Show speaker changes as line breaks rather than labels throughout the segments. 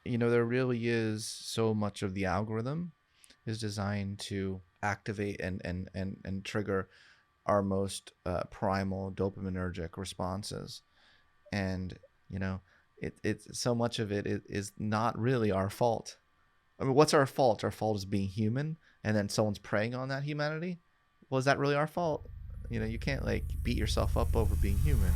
there really is so much of the algorithm is designed to activate and trigger our most primal dopaminergic responses. And, you know, it's so much of it is not really our fault. I mean, what's our fault? Our fault is being human, and then someone's preying on that humanity. Well, is that really our fault? You can't like beat yourself up over being human.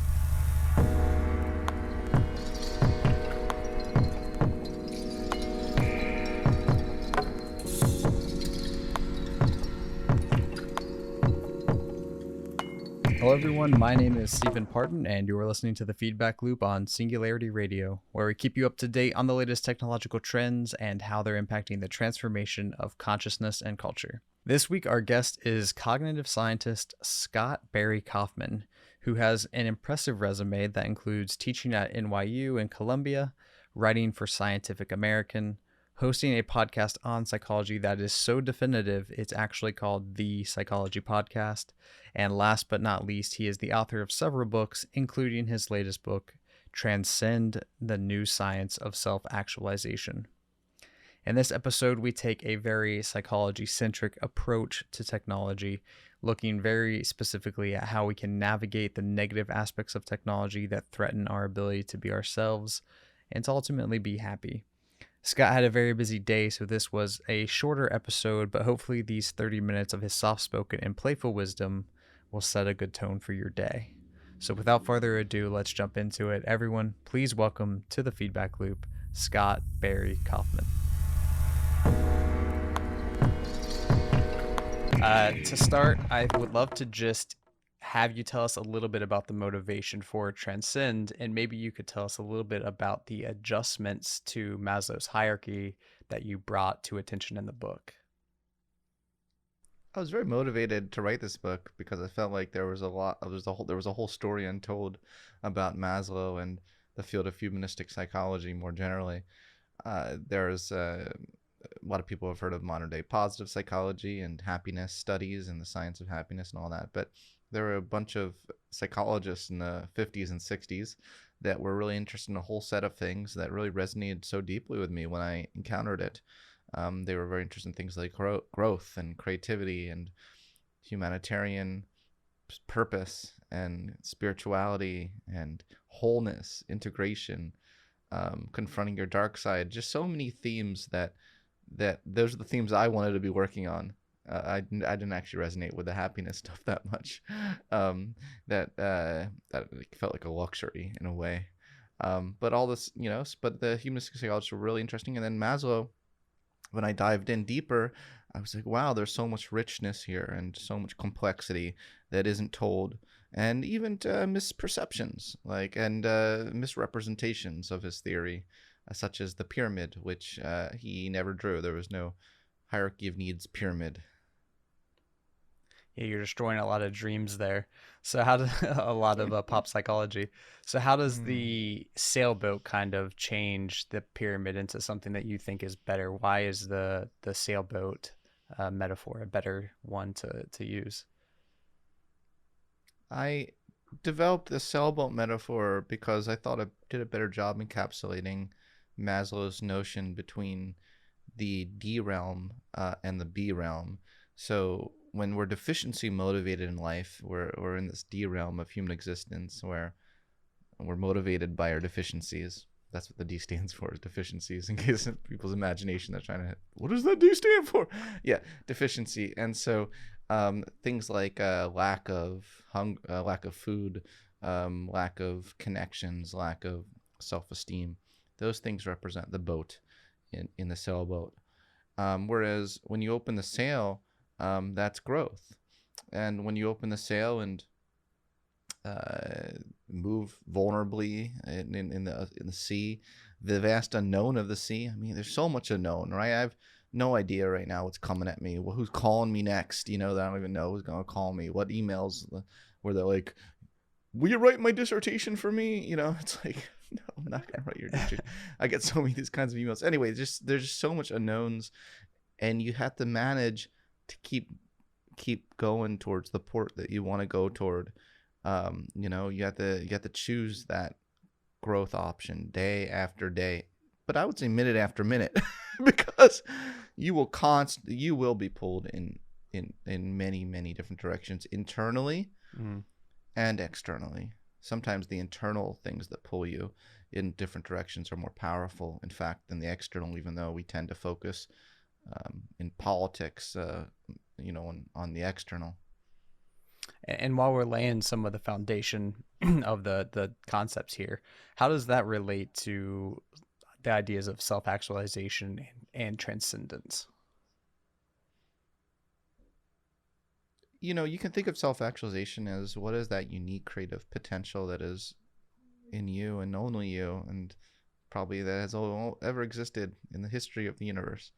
Hello, everyone. My name is Stephen Parton, and you are listening to the Feedback Loop on Singularity Radio, where we keep you up to date on the latest technological trends and how they're impacting the transformation of consciousness and culture. This week, our guest is cognitive scientist Scott Barry Kaufman, who has an impressive resume that includes teaching at NYU and Columbia, writing for Scientific American, hosting a podcast on psychology that is so definitive it's actually called the Psychology Podcast. And last but not least, he is the author of several books, including his latest book, Transcend, the New Science of Self-Actualization. In this episode, we take a very psychology-centric approach to technology, looking very specifically at how we can navigate the negative aspects of technology that threaten our ability to be ourselves and to ultimately be happy. Scott had a very busy day, so this was a shorter episode, but hopefully these 30 minutes of his soft-spoken and playful wisdom will set a good tone for your day. So without further ado, let's jump into it. Everyone, please welcome to the Feedback Loop, Scott Barry Kaufman. To start, I would love to just have you tell us a little bit about the motivation for Transcend, and maybe you could tell us a little bit about the adjustments to Maslow's hierarchy that you brought to attention in the book.
I was very motivated to write this book because I felt like there was a whole story untold about Maslow and the field of humanistic psychology more generally. There's a lot of people have heard of modern day positive psychology and happiness studies and the science of happiness and all that, but there were a bunch of psychologists in the 50s and 60s that were really interested in a whole set of things that really resonated so deeply with me when I encountered it. They were very interested in things like growth and creativity and humanitarian purpose and spirituality and wholeness, integration, confronting your dark side. Just so many themes that those are the themes I wanted to be working on. I didn't actually resonate with the happiness stuff that much. That felt like a luxury in a way. But all this, but the humanistic psychologists were really interesting. And then Maslow, when I dived in deeper, I was like, wow, there's so much richness here and so much complexity that isn't told, and even misperceptions, and misrepresentations of his theory, such as the pyramid, which he never drew. There was no hierarchy of needs pyramid.
Yeah, you're destroying a lot of dreams there. So how does a lot of pop psychology? So how does the sailboat kind of change the pyramid into something that you think is better? Why is the sailboat metaphor a better one to use?
I developed the sailboat metaphor because I thought I did a better job encapsulating Maslow's notion between the D realm and the B realm. So when we're deficiency motivated in life, we're in this D realm of human existence where we're motivated by our deficiencies. That's what the D stands for, is deficiencies, in case people's imagination, they're trying to, what does that D stand for? Yeah, deficiency. And so things like lack of food, lack of connections, lack of self-esteem, those things represent the boat in the sailboat. Whereas when you open the sail, that's growth. And when you open the sail and move vulnerably in the sea, the vast unknown of the sea. I mean, there's so much unknown, right? I have no idea right now what's coming at me. Well, who's calling me next? That I don't even know who's going to call me. What emails where they're like, will you write my dissertation for me? It's like, no, I'm not going to write your dissertation. I get so many of these kinds of emails. Anyway, there's just so much unknowns, and you have to manage to keep going towards the port that you want to go toward. You have to choose that growth option day after day, but I would say minute after minute, because you will be pulled in many different directions, internally and externally. Sometimes the internal things that pull you in different directions are more powerful, in fact, than the external, even though we tend to focus in politics, on the external.
And while we're laying some of the foundation of the concepts here, how does that relate to the ideas of self-actualization and transcendence?
You can think of self-actualization as what is that unique creative potential that is in you and only you, and probably that has ever existed in the history of the universe.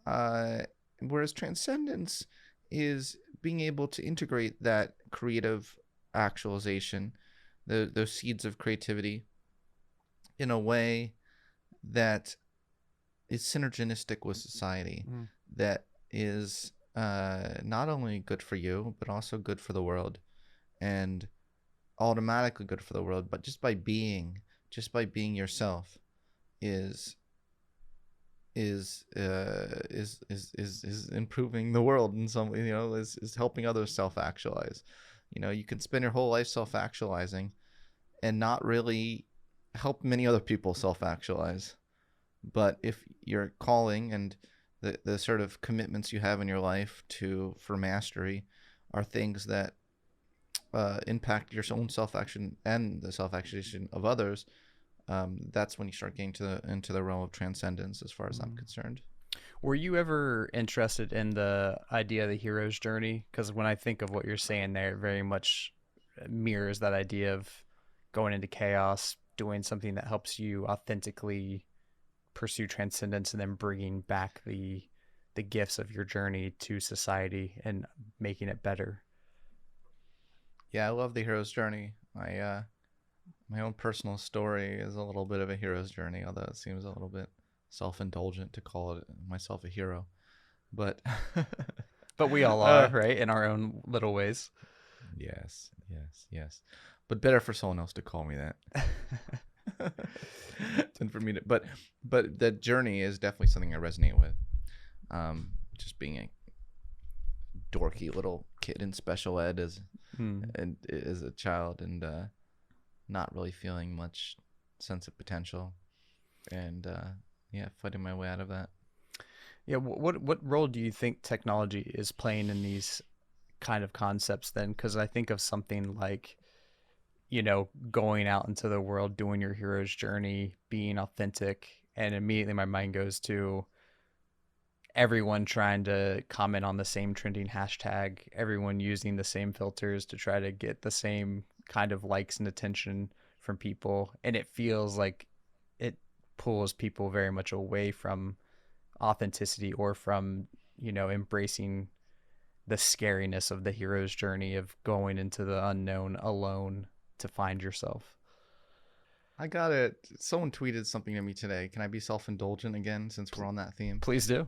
Whereas transcendence is being able to integrate that creative actualization, those seeds of creativity, in a way that is synergistic with society, that is not only good for you, but also good for the world, and automatically good for the world. But just by being yourself is improving the world in some, is helping others self-actualize. You can spend your whole life self-actualizing and not really help many other people self-actualize. But if your calling and the sort of commitments you have in your life for mastery are things that impact your own self-action and the self-actualization of others, that's when you start getting into the realm of transcendence, as far as I'm concerned.
Were you ever interested in the idea of the hero's journey? Because when I think of what you're saying there, it very much mirrors that idea of going into chaos, doing something that helps you authentically pursue transcendence, and then bringing back the gifts of your journey to society and making it better.
Yeah, I love the hero's journey. My own personal story is a little bit of a hero's journey, although it seems a little bit self-indulgent to call myself a hero. But
But we all are, right, in our own little ways.
Yes. But better for someone else to call me that than for me to. But the journey is definitely something I resonate with. Just being a dorky little kid in special ed as a child, and not really feeling much sense of potential, and fighting my way out of that.
Yeah, what role do you think technology is playing in these kind of concepts then? Because I think of something like, going out into the world, doing your hero's journey, being authentic, and immediately my mind goes to everyone trying to comment on the same trending hashtag, everyone using the same filters to try to get the same kind of likes and attention from people. And it feels like it pulls people very much away from authenticity, or from, embracing the scariness of the hero's journey of going into the unknown alone to find yourself.
I got it. Someone tweeted something to me today. Can I be self-indulgent again, since we're on that theme?
Please do.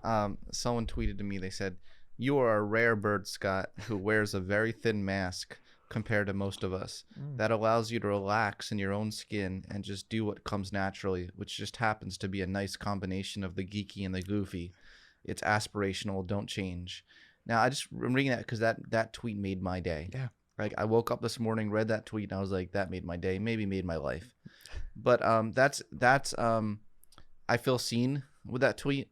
Someone tweeted to me. They said, "You are a rare bird, Scott, who wears a very thin mask compared to most of us. That allows you to relax in your own skin and just do what comes naturally, which just happens to be a nice combination of the geeky and the goofy. It's aspirational. Don't change." Now, I'm reading that because that tweet made my day.
Yeah.
Like, I woke up this morning, read that tweet, and I was like, that made my day, maybe made my life. But that's I feel seen with that tweet,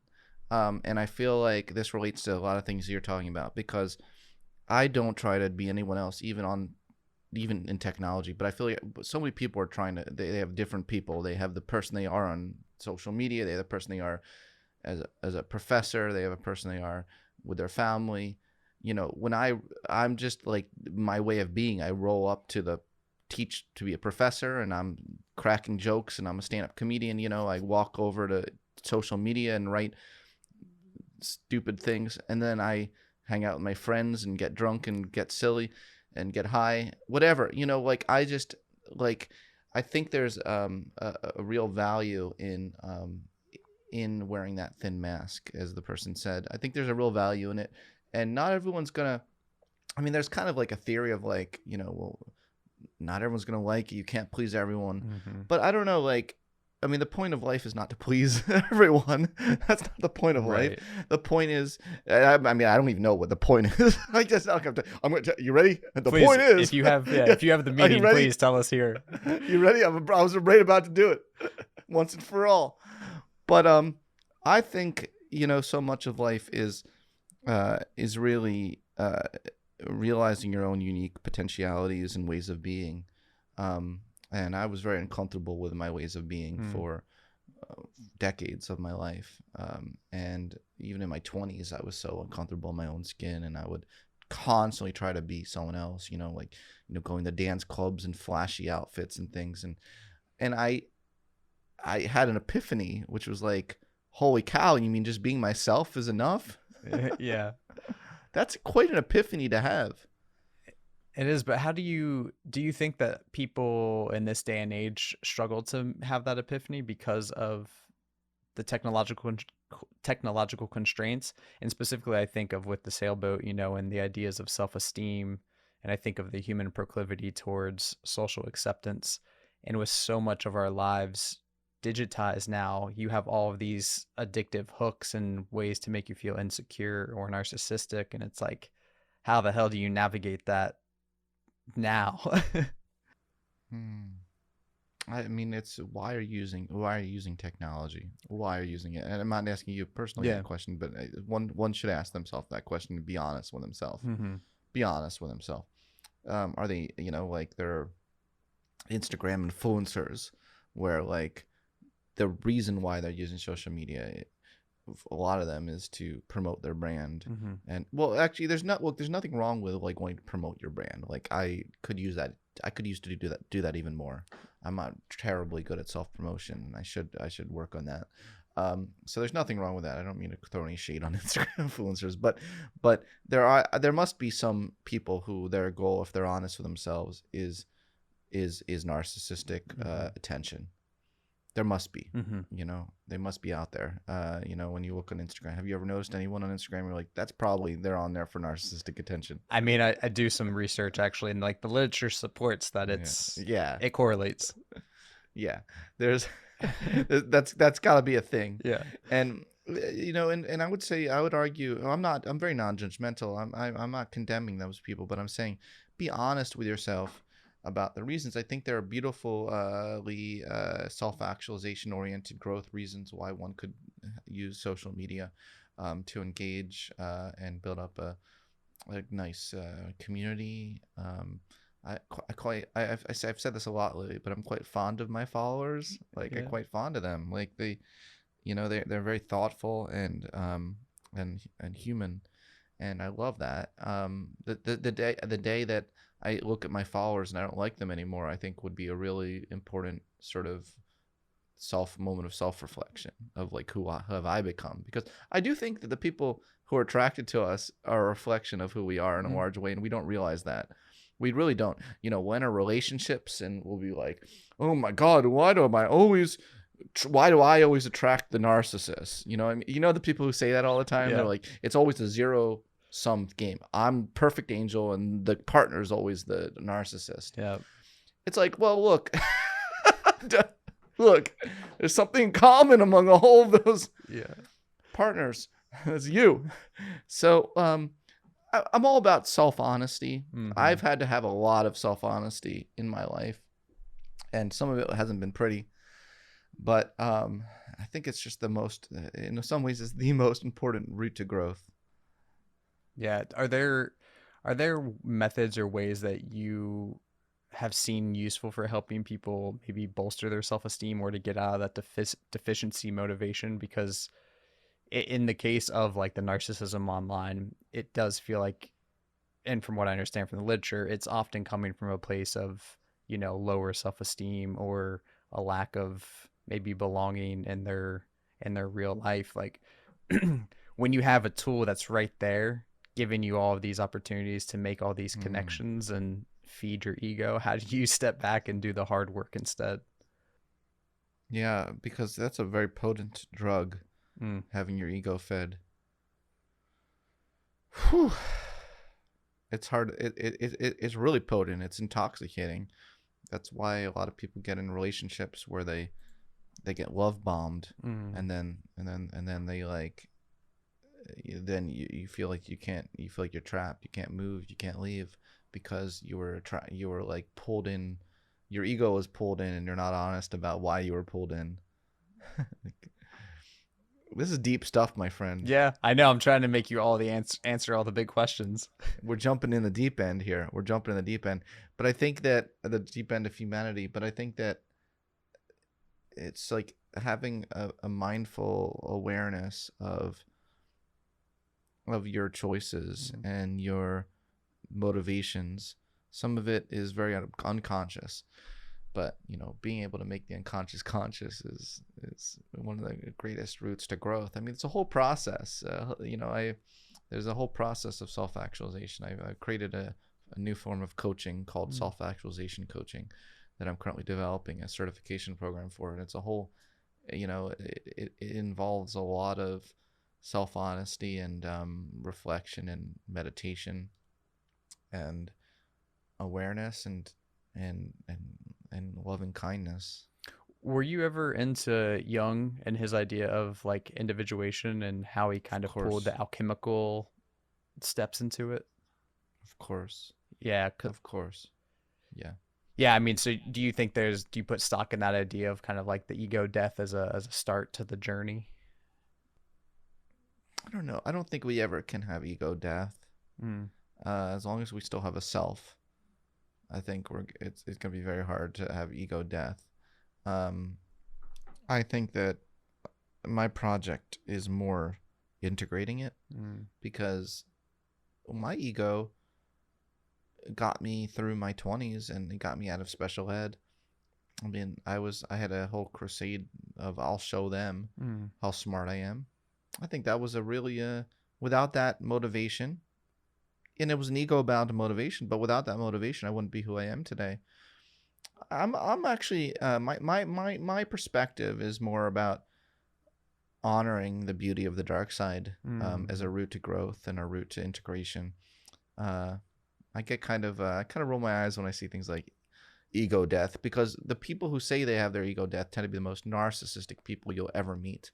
and I feel like this relates to a lot of things you're talking about, because I don't try to be anyone else, even in technology. But I feel like so many people are trying to. They have different people. They have the person they are on social media. They have the person they are as a professor. They have a person they are with their family. When I'm just like, my way of being, I roll up to be a professor, and I'm cracking jokes, and I'm a stand-up comedian. I walk over to social media and write stupid things, and then I hang out with my friends and get drunk and get silly and get high, whatever. Like, I think there's a real value in wearing that thin mask, as the person said. I think there's a real value in it. And not everyone's gonna. I mean, there's kind of like a theory of well, not everyone's gonna like you. You can't please everyone.
Mm-hmm.
But I don't know. Like, I mean, the point of life is not to please everyone. That's not the point of life.
Right.
The point is, I mean, I don't even know what the point is. I just, I'm going to, you ready? The
Please,
point is,
if you have if you have the
are you
meaning,
ready?
please tell us here.
You ready? I was right about to do it once and for all. But I think, so much of life is really realizing your own unique potentialities and ways of being. And I was very uncomfortable with my ways of being for decades of my life. And even in my 20s, I was so uncomfortable in my own skin, and I would constantly try to be someone else, going to dance clubs and flashy outfits and things. And I had an epiphany, which was like, holy cow, you mean just being myself is enough?
Yeah.
That's quite an epiphany to have.
It is, but how do you think that people in this day and age struggle to have that epiphany because of the technological constraints? And specifically, I think of with the sailboat, and the ideas of self-esteem, and I think of the human proclivity towards social acceptance. And with so much of our lives digitized now, you have all of these addictive hooks and ways to make you feel insecure or narcissistic, and it's like, how the hell do you navigate that now?
I mean, it's why are you using technology? Why are you using it? And I'm not asking you personally that question, but one should ask themselves that question and be honest with themselves. Be honest with themselves. Are they, like they're Instagram influencers, where like the reason why they're using social media, a lot of them is to promote their brand. And well, actually, there's nothing wrong with like wanting to promote your brand. Like I could use to do that even more. I'm not terribly good at self-promotion. I should work on that. So there's nothing wrong with that. I don't mean to throw any shade on Instagram influencers, but there must be some people who their goal, if they're honest with themselves, is narcissistic attention. There must be, they must be out there. When you look on Instagram, have you ever noticed anyone on Instagram where you're like, that's probably they're on there for narcissistic attention?
I mean, I do some research actually, and like the literature supports that it correlates.
Yeah, there's that's got to be a thing.
Yeah.
And and I would argue, I'm very non-judgmental. I'm not condemning those people, but I'm saying be honest with yourself about the reasons. I think there are beautifully self-actualization oriented growth reasons why one could use social media to engage and build up a nice community. I've said this a lot lately, but I'm quite fond of my followers. Like I'm quite fond of them. Like they're very thoughtful and human, and I love that. The day that I look at my followers and I don't like them anymore, I think would be a really important sort of moment of self-reflection of like who have I become, because I do think that the people who are attracted to us are a reflection of who we are in a large way, and we don't realize that. We really don't. We'll enter relationships and we'll be like, oh my God, why do I always attract the narcissist? I mean, the people who say that all the time, they're like, it's always a zero-sum game. I'm perfect angel and the partner is always the narcissist.
Yeah.
It's like, well, look, there's something common among all of those partners. It's you. So I'm all about self-honesty. I've had to have a lot of self-honesty in my life, and some of it hasn't been pretty, but I think it's just in some ways it's the most important route to growth.
Yeah. Are there methods or ways that you have seen useful for helping people maybe bolster their self-esteem or to get out of that deficiency motivation? Because in the case of like the narcissism online, it does feel like, and from what I understand from the literature, it's often coming from a place of, lower self-esteem or a lack of maybe belonging in their real life. Like when you have a tool that's right there, giving you all of these opportunities to make all these connections and feed your ego, how do you step back and do the hard work instead?
Yeah, because that's a very potent drug. Having your ego fed. Whew. It's hard. It's really potent. It's intoxicating. That's why a lot of people get in relationships where they they get love bombed,
Mm.
and then they like, then you feel like you feel like you're trapped, you can't move, you can't leave, because you were like pulled in, your ego was pulled in, and you're not honest about why you were pulled in. This is deep stuff, my friend.
Yeah, I know. I'm trying to make you all the answer all the big questions.
We're jumping in the deep end here. We're jumping in the deep end. But I think that the deep end of humanity, but I think that it's like having a mindful awareness of your choices
Mm.
and your motivations. Some of it is very unconscious, but being able to make the unconscious conscious is one of the greatest routes to growth. I mean, it's a whole process. I There's a whole process of self-actualization. I've created a new form of coaching called
Mm.
self-actualization coaching that I'm currently developing a certification program for, and it's a whole, it involves a lot of self-honesty and reflection and meditation and awareness and loving kindness.
Were you ever into Jung and his idea of like individuation and how he
Of
kind of pulled
course,
the alchemical steps into it?
of course,
Yeah,
of course. Yeah.
yeah. I mean, so do you think do you put stock in that idea of kind of like the ego death as a start to the journey?
I don't know. I don't think we ever can have ego death.
Mm.
As long as we still have a self, I think it's gonna be very hard to have ego death. Um, I think that my project is more integrating it,
Mm.
because my ego got me through my 20s and it got me out of special ed. I mean, I had a whole crusade of I'll show them
Mm.
how smart I am. I think that was a really without that motivation, and it was an ego bound motivation, but without that motivation I wouldn't be who I am today. I'm actually my perspective is more about honoring the beauty of the dark side, as
Mm.
a route to growth and a route to integration. Uh, I get I kind of roll my eyes when I see things like ego death, because the people who say they have their ego death tend to be the most narcissistic people you'll ever meet.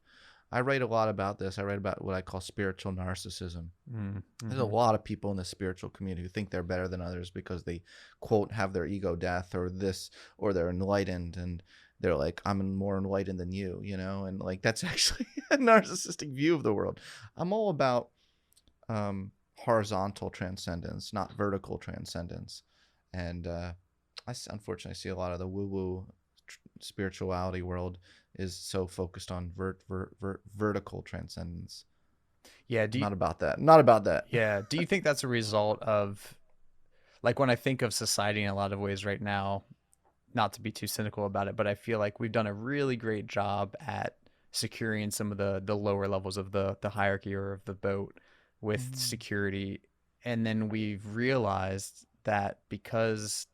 I write a lot about this. I write about what I call spiritual narcissism.
Mm.
There's a
Mhm.
lot of people in the spiritual community who think they're better than others because they, quote, have their ego death or this, or they're enlightened, and they're like, I'm more enlightened than you, and like that's actually a narcissistic view of the world. I'm all about horizontal transcendence, not vertical transcendence. And unfortunately see a lot of the woo-woo spirituality world is so focused on vertical transcendence.
Yeah.
I'm not about that. Not about that.
Yeah. Do you think that's a result of like when I think of society in a lot of ways right now, not to be too cynical about it, but I feel like we've done a really great job at securing some of the lower levels of the hierarchy or of the boat with
Mm,
security. And then we've realized that because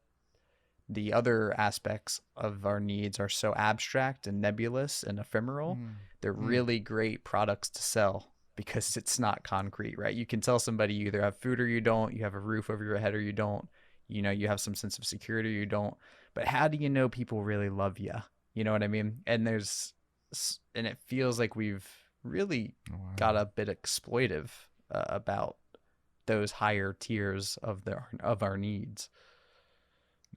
the other aspects of our needs are so abstract and nebulous and ephemeral,
mm,
they're
mm,
really great products to sell because it's not concrete, right? You can tell somebody you either have food or you don't, you have a roof over your head or you don't, you have some sense of security or you don't. But how do you know people really love you? You know what I mean? And it feels like we've really got
wow.
a bit exploitive about those higher tiers of our needs.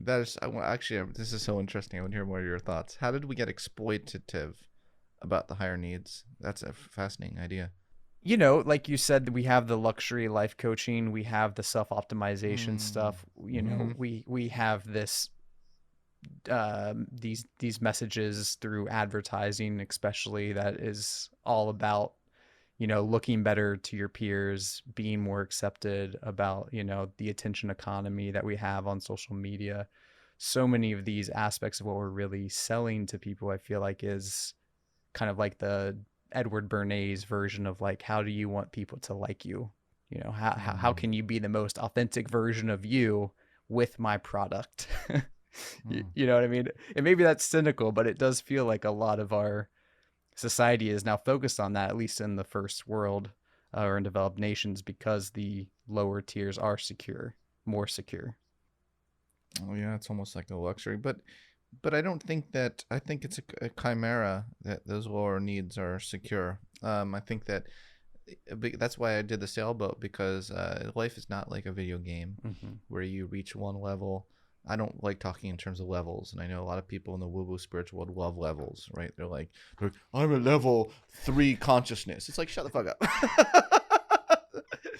That is, actually, this is so interesting. I want to hear more of your thoughts. How did we get exploitative about the higher needs? That's a fascinating idea.
Like you said, we have the luxury life coaching, we have the self optimization
Mm,
stuff.
mm-hmm,
We have these messages through advertising, especially that is all about looking better to your peers, being more accepted, about the attention economy that we have on social media. So many of these aspects of what we're really selling to people, I feel like, is kind of like the Edward Bernays version of like, how do you want people to like you? How
mm,
can you be the most authentic version of you with my product? you,
mm.
you know what I mean? And maybe that's cynical, but it does feel like a lot of our society is now focused on that, at least in the first world or in developed nations, because the lower tiers are secure, more secure.
Oh yeah, it's almost like a luxury. But but I don't think that. I think it's a chimera that those lower needs are secure. I think that that's why I did the sailboat, because life is not like a video game
Mm-hmm.
where you reach one level. I don't like talking in terms of levels, and I know a lot of people in the woo-woo spiritual world love levels, right? They're like, I'm a level 3 consciousness. It's like, shut the fuck up.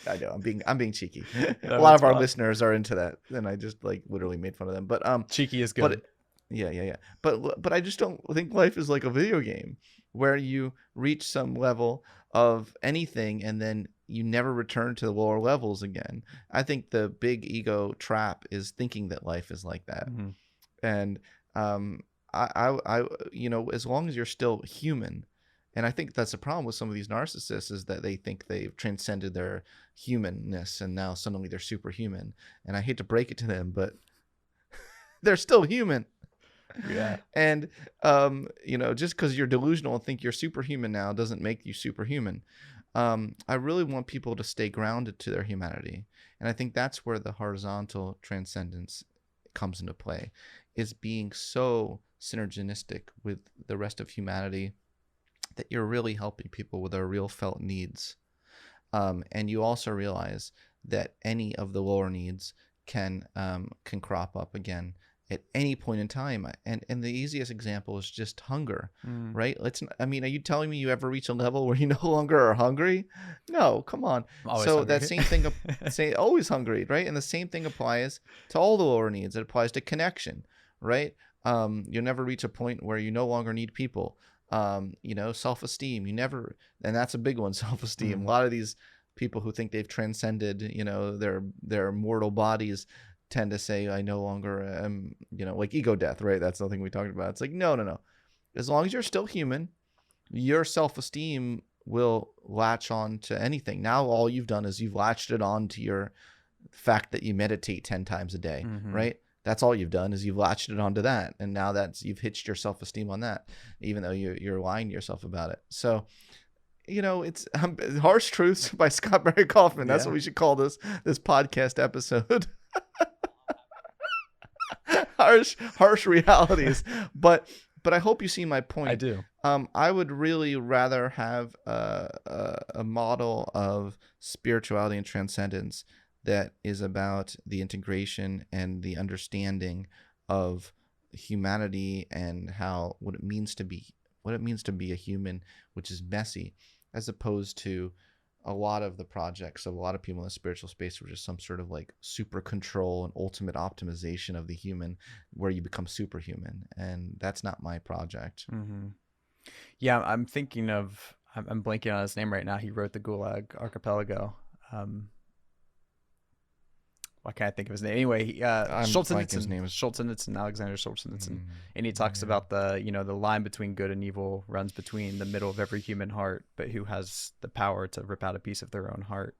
I know I'm being cheeky. A
No,
lot
it's
of our
fine.
listeners are into that, and I just like literally made fun of them.
Cheeky is
But
good.
yeah. But I just don't think life is like a video game where you reach some level of anything and then you never return to the lower levels again. I think the big ego trap is thinking that life is like that.
Mm-hmm.
And um, as long as you're still human, and I think that's the problem with some of these narcissists, is that they think they've transcended their humanness and now suddenly they're superhuman. And I hate to break it to them, but they're still human.
Yeah.
And just because you're delusional and think you're superhuman now doesn't make you superhuman. I really want people to stay grounded to their humanity, and I think that's where the horizontal transcendence comes into play, is being so synergistic with the rest of humanity that you're really helping people with their real felt needs. And you also realize that any of the lower needs can crop up again at any point in time. And the easiest example is just hunger,
Mm.
right? Are you telling me you ever reach a level where you no longer are hungry? No, come on.
I'm always
So that
hungry.
same thing, say always hungry, right? And the same thing applies to all the lower needs. It applies to connection, right? You'll never reach a point where you no longer need people. Self-esteem. You never, and that's a big one, self-esteem. A
Mm.
lot of these people who think they've transcended, their mortal bodies tend to say, I no longer am, like ego death, right? That's something we talked about. It's like, no. As long as you're still human, your self-esteem will latch on to anything. Now all you've done is you've latched it on to your fact that you meditate 10 times a day,
Mm-hmm.
right? That's all you've done, is you've latched it onto that. And now you've hitched your self-esteem on that, even though you're lying to yourself about it. So, it's Harsh Truths by Scott Barry Kaufman. That's
Yeah,
what we should call this podcast episode. harsh realities. But I hope you see my
I
point.
do.
I would really rather have a model of spirituality and transcendence that is about the integration and the understanding of humanity and what it means to be a human, which is messy, as opposed to a lot of the projects of a lot of people in the spiritual space were just some sort of like super control and ultimate optimization of the human, where you become superhuman. And that's not my project.
Mm-hmm. Yeah, I'm thinking of. I'm blanking on his name right now. He wrote the Gulag Archipelago. Um, why can't I think of his name? Anyway,
I'm like his name is.
Schulzenitsen, Alexander Schulzenitsen,
Mm,
and he talks
yeah.
about the line between good and evil runs between the middle of every human heart, but who has the power to rip out a piece of their own heart?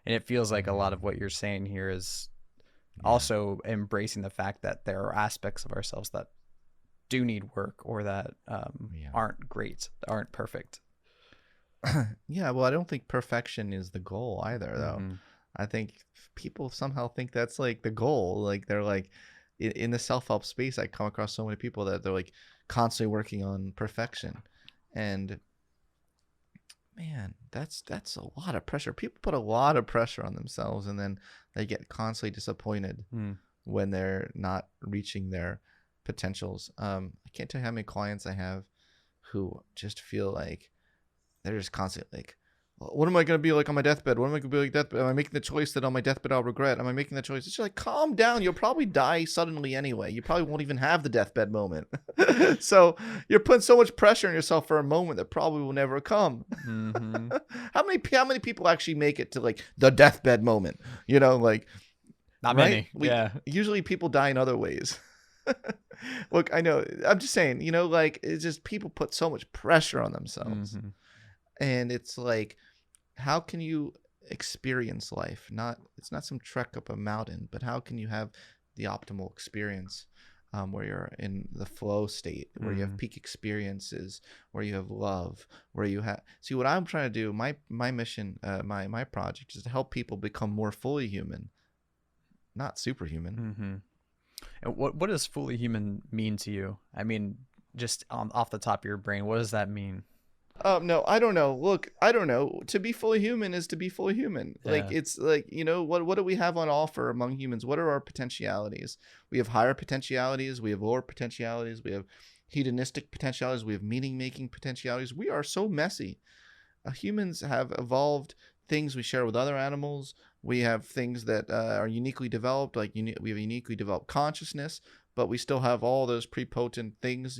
And it feels like a lot of
Mm,
what you're saying here is
yeah.
also embracing the fact that there are aspects of ourselves that do need work or that
Yeah.
aren't great, aren't perfect.
Yeah. Well, I don't think perfection is the goal either, though.
Mm-hmm.
I think people somehow think that's like the goal. Like they're like in the self-help space, I come across so many people that they're like constantly working on perfection. And man, that's a lot of pressure. People put a lot of pressure on themselves, and then they get constantly disappointed
Mm.
when they're not reaching their potentials. I can't tell you how many clients I have who just feel like they're just constantly like, what am I going to be like on my deathbed? What am I going to be like deathbed? Am I making the choice that on my deathbed I'll regret? Am I making the choice? It's just like, calm down. You'll probably die suddenly anyway. You probably won't even have the deathbed moment. So you're putting so much pressure on yourself for a moment that probably will never come.
Mm-hmm.
How many people actually make it to like the deathbed moment? Like,
Not
right?
many. Yeah.
Usually people die in other ways. Look, I know. I'm just saying, like it's just people put so much pressure on themselves.
Mm-hmm.
And it's like, how can you experience life? It's not some trek up a mountain, but how can you have the optimal experience, where you're in the flow state, where you have
Mm.
peak experiences, where you have love, where you have see what I'm trying to do. My mission, my project is to help people become more fully human, not superhuman.
Mm-hmm. And what does fully human mean to you? I mean, just off the top of your brain, what does that mean?
No, I don't know. Look, I don't know. To be fully human is to be fully human. Like
Yeah.
it's like, what do we have on offer among humans? What are our potentialities? We have higher potentialities, we have lower potentialities, we have hedonistic potentialities, we have meaning-making potentialities. We are so messy. Humans have evolved things we share with other animals. We have things that are uniquely developed, like we have uniquely developed consciousness, but we still have all those prepotent things,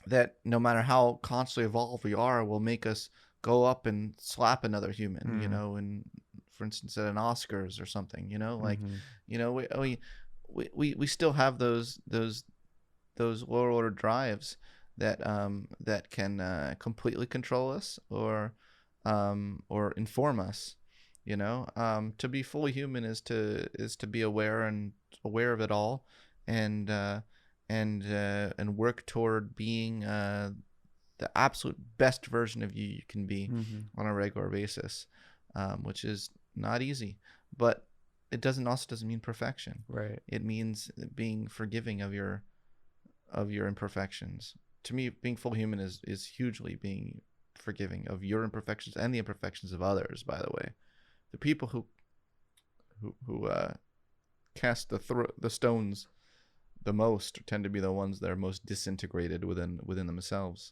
that no matter how constantly evolved we are, will make us go up and slap another human,
Mm.
and for instance at an Oscars or something, like,
Mm-hmm.
we still have those lower order drives that can completely control us or inform us. To be fully human is to be aware of it all, and work toward being the absolute best version of you can be
Mm-hmm.
on a regular basis, which is not easy, but it doesn't mean perfection.
Right.
It means being forgiving of your imperfections. To me, being full human is hugely being forgiving of your imperfections and the imperfections of others. By the way, the people who cast the stones the most tend to be the ones that are most disintegrated within themselves.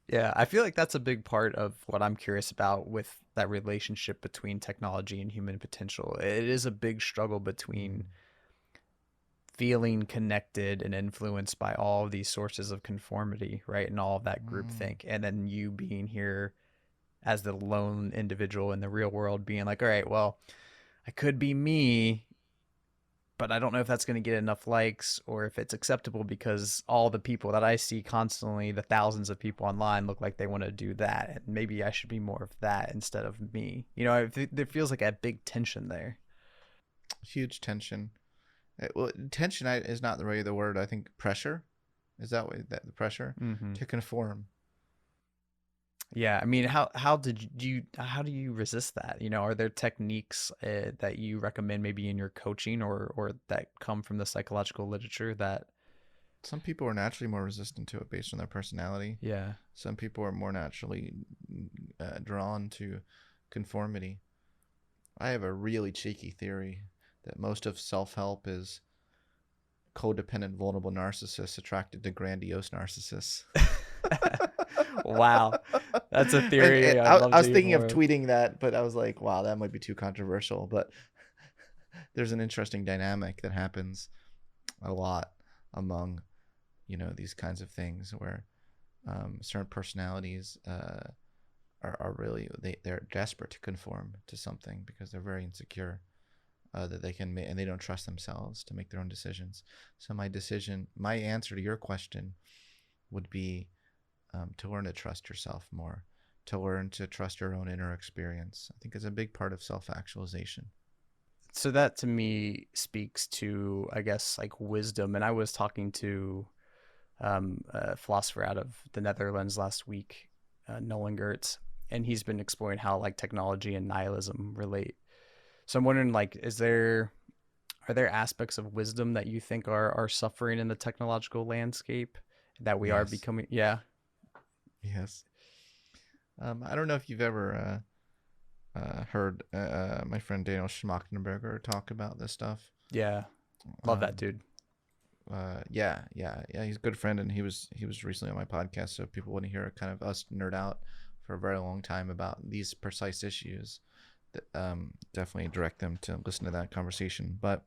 Yeah, I feel like that's a big part of what I'm curious about with that relationship between technology and human potential. It is a big struggle between feeling connected and influenced by all of these sources of conformity, right? And all of that
Mm.
groupthink. And then you being here as the lone individual in the real world being like, all right, well, I could be me, but I don't know if that's going to get enough likes or if it's acceptable because all the people that I see constantly, the thousands of people online, look like they want to do that. And maybe I should be more of that instead of me. There feels like a big tension there.
Huge tension. Well, tension is not the right word. I think pressure is that way. That the pressure
Mm-hmm.
to conform.
Yeah, I mean, how do you resist that? Are there techniques that you recommend maybe in your coaching or that come from the psychological literature that
Some people are naturally more resistant to it based on their personality.
yeah.
Some people are more naturally drawn to conformity. I have a really cheeky theory that most of self-help is codependent, vulnerable narcissists attracted to grandiose narcissists.
Wow. That's a
And
theory I'd
I,
love
I
to
was
hear
thinking
more
of
of.
tweeting that, but I was like, wow, that might be too controversial. But there's an interesting dynamic that happens a lot among, these kinds of things where certain personalities are really they're desperate to conform to something because they're very insecure that they can make, and they don't trust themselves to make their own decisions. So my answer to your question would be to learn to trust yourself more, to learn to trust your own inner experience. I think is a big part of self-actualization.
So that to me speaks to, I guess, like wisdom. And I was talking to a philosopher out of the Netherlands last week, Nolan Gertz, and he's been exploring how like technology and nihilism relate. So I'm wondering, like, are there aspects of wisdom that you think are suffering in the technological landscape that we are
Yes.
becoming? Yeah,
Yes. I don't know if you've ever heard my friend Daniel Schmachtenberger talk about this stuff.
yeah, love that
Um,
dude.
yeah. He's a good friend, and he was recently on my podcast, so people want to hear kind of us nerd out for a very long time about these precise issues. That definitely direct them to listen to that conversation. But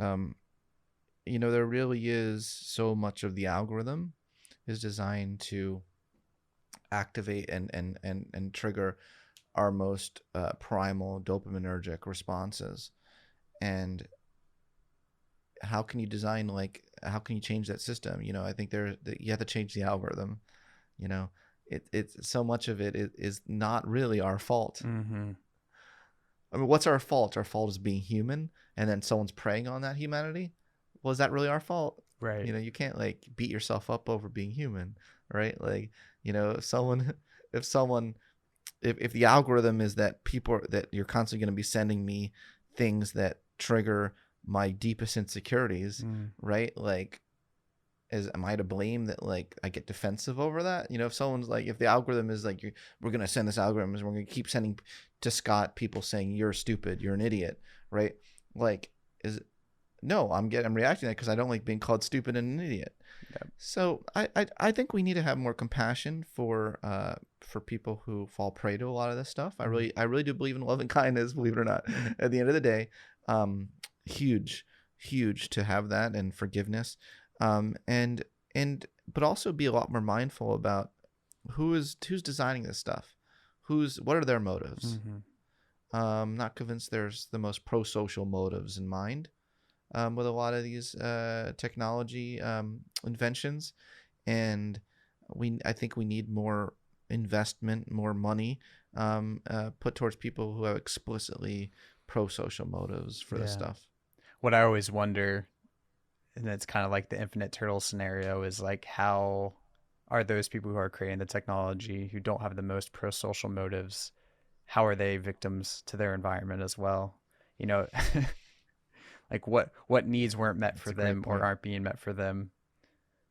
um, there really is so much of the algorithm is designed to activate and trigger our most primal dopaminergic responses. And how can you change that system? I think you have to change the algorithm. you know it's so much of it is not really our fault.
Mm-hmm.
I mean, what's our fault? Our fault is being human, and then someone's preying on that humanity. Well, is that really our fault?
Right.
You can't like beat yourself up over being human, right? Like, if someone if someone if the algorithm is that people that you're constantly going to be sending me things that trigger my deepest insecurities, right? Like, am I to blame that like I get defensive over that? You know, if someone's like, if the algorithm is like, we're gonna send this algorithm, and we're gonna keep sending to Scott people saying you're stupid, you're an idiot, right? Like, no, I'm reacting to that because I don't like being called stupid and an idiot.
Yep.
So I think we need to have more compassion for people who fall prey to a lot of this stuff. I really do believe in love and kindness, believe it or not. At the end of the day, huge to have that, and forgiveness, and but also be a lot more mindful about who's designing this stuff, what are their motives. Not convinced there's the most pro-social motives in mind with a lot of these technology inventions, and I think we need more investment, more money put towards people who have explicitly pro-social motives for this stuff.
What I always wonder, and it's kind of like the infinite turtle scenario, is like, how are those people who are creating the technology who don't have the most pro-social motives, how are they victims to their environment as well? You know, like what needs weren't met for them or aren't being met for them.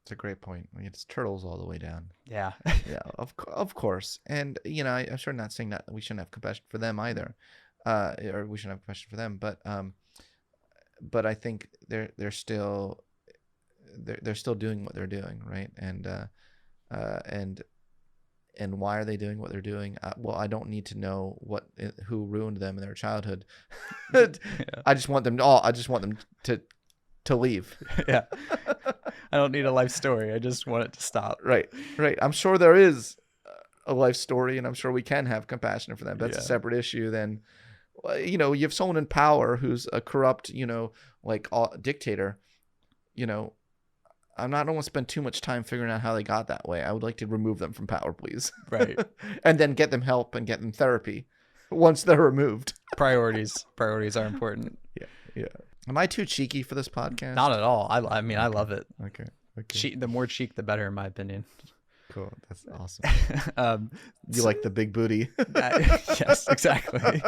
It's a great point. I mean, it's turtles all the way down.
Yeah.
Yeah, of course. And, you know, I'm sure not saying that we shouldn't have compassion for them either, or we shouldn't have compassion for them. But I think they're still doing what they're doing, right? And why are they doing what they're doing? Well, I don't need to know who ruined them in their childhood. I just want them to leave.
Yeah. I don't need a life story. I just want it to stop.
Right. I'm sure there is a life story, and I'm sure we can have compassion for them. That's a separate issue than, you know, you have someone in power who's a corrupt, you know, like dictator. You know, I don't want to spend too much time figuring out how they got that way. I would like to remove them from power, please.
Right.
And then get them help and get them therapy once they're removed.
Priorities are important.
Yeah. Am I too cheeky for this podcast?
Not at all. I mean, I love it.
Okay.
The more cheek, the better, in my opinion.
Cool. That's awesome. You like the big booty?
Yes, exactly.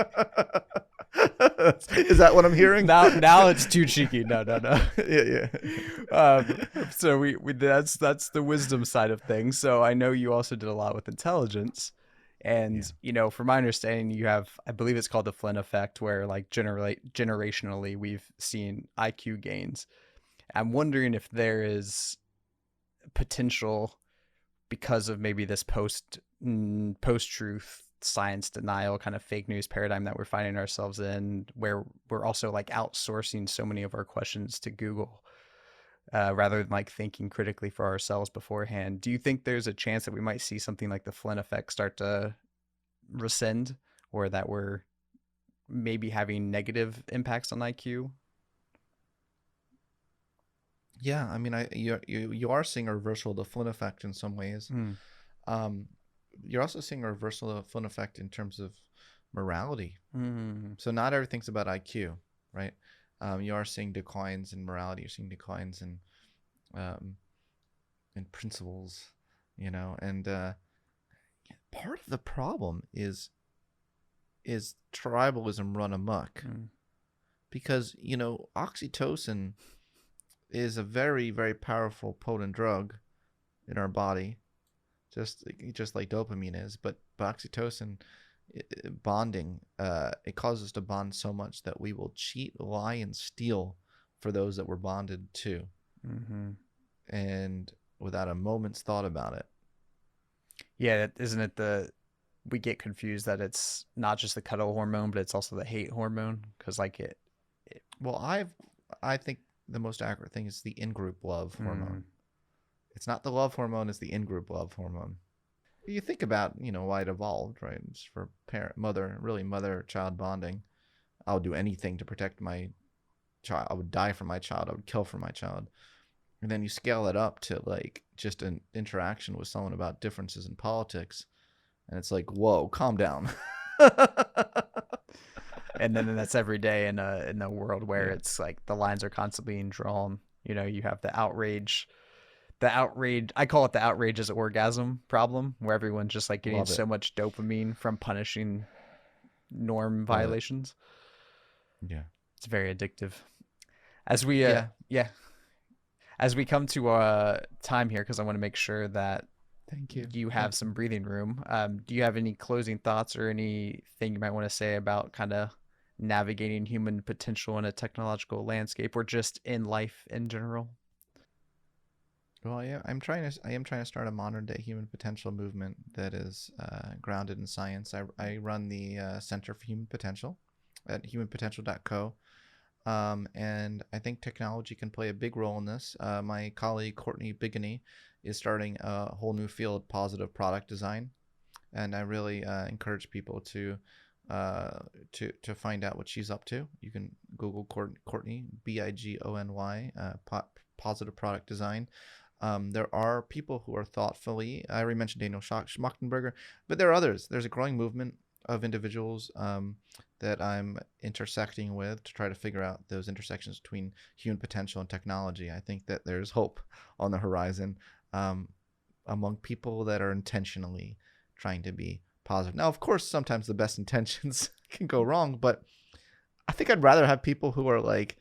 Is that what I'm hearing?
Now it's too cheeky. No.
Yeah.
So we that's the wisdom side of things. So I know you also did a lot with intelligence. And, you know, from my understanding, you have, I believe it's called the Flynn effect, where like generationally we've seen IQ gains. I'm wondering if there is potential, because of maybe this post-truth science denial kind of fake news paradigm that we're finding ourselves in, where we're also like outsourcing so many of our questions to Google rather than like thinking critically for ourselves beforehand. Do you think there's a chance that we might see something like the Flynn effect start to rescind, or that we're maybe having negative impacts on IQ?
Yeah, I mean, you are seeing a reversal of the Flynn effect in some ways. You're also seeing a reversal of the Flynn effect in terms of morality. So not everything's about IQ, right? You are seeing declines in morality. You're seeing declines in principles, you know. And part of the problem is tribalism run amok, because, you know, oxytocin is a very, very powerful, potent drug in our body, just like dopamine is. But oxytocin bonding, it causes us to bond so much that we will cheat, lie, and steal for those that we're bonded to, and without a moment's thought about it.
Yeah, isn't it we get confused that it's not just the cuddle hormone, but it's also the hate hormone, because like it.
Well, I think the most accurate thing is the in-group love hormone. It's not the love hormone, it's the in-group love hormone. You think about, you know, why it evolved, right? It's for mother-child bonding. I would do anything to protect my child. I would die for my child. I would kill for my child. And then you scale it up to like just an interaction with someone about differences in politics, and it's like, whoa, calm down.
And then that's every day in a world where it's like the lines are constantly being drawn. You know, you have the outrage. I call it the outrage as orgasm problem, where everyone's just like getting so much dopamine from punishing norm violations.
Yeah.
It's very addictive. As we
Yeah.
yeah, as we come to time here, because I want to make sure that
Thank you.
you have
Thank you.
some breathing room. Do you have any closing thoughts or anything you might want to say about kind of navigating human potential in a technological landscape, or just in life in general?
Well, yeah, I am trying to start a modern day human potential movement that is grounded in science. I run the Center for Human Potential at humanpotential.co. And I think technology can play a big role in this. My colleague Courtney Bigany is starting a whole new field, positive product design, and I really encourage people to find out what she's up to. You can Google Courtney Bigony, positive product design. There are people who are thoughtfully. I already mentioned Daniel Schmachtenberger, but there are others. There's a growing movement of individuals that I'm intersecting with to try to figure out those intersections between human potential and technology. I think that there's hope on the horizon um, among people that are intentionally trying to be positive. Now, of course, sometimes the best intentions can go wrong, but I think I'd rather have people who are like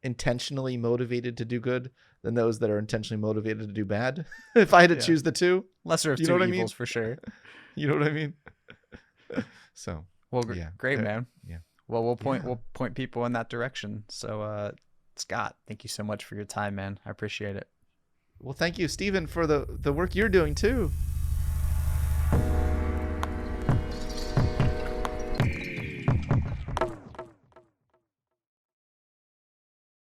intentionally motivated to do good than those that are intentionally motivated to do bad. If I had to
Yeah,
choose the two,
lesser of
you know
two
what I
evils
mean?
for sure.
You know what I mean? So,
Well,
yeah,
great, man.
yeah,
Well,
yeah.
we'll point people in that direction. So, Scott, thank you so much for your time, man. I appreciate it.
Well, thank you, Stephen, for the work you're doing too.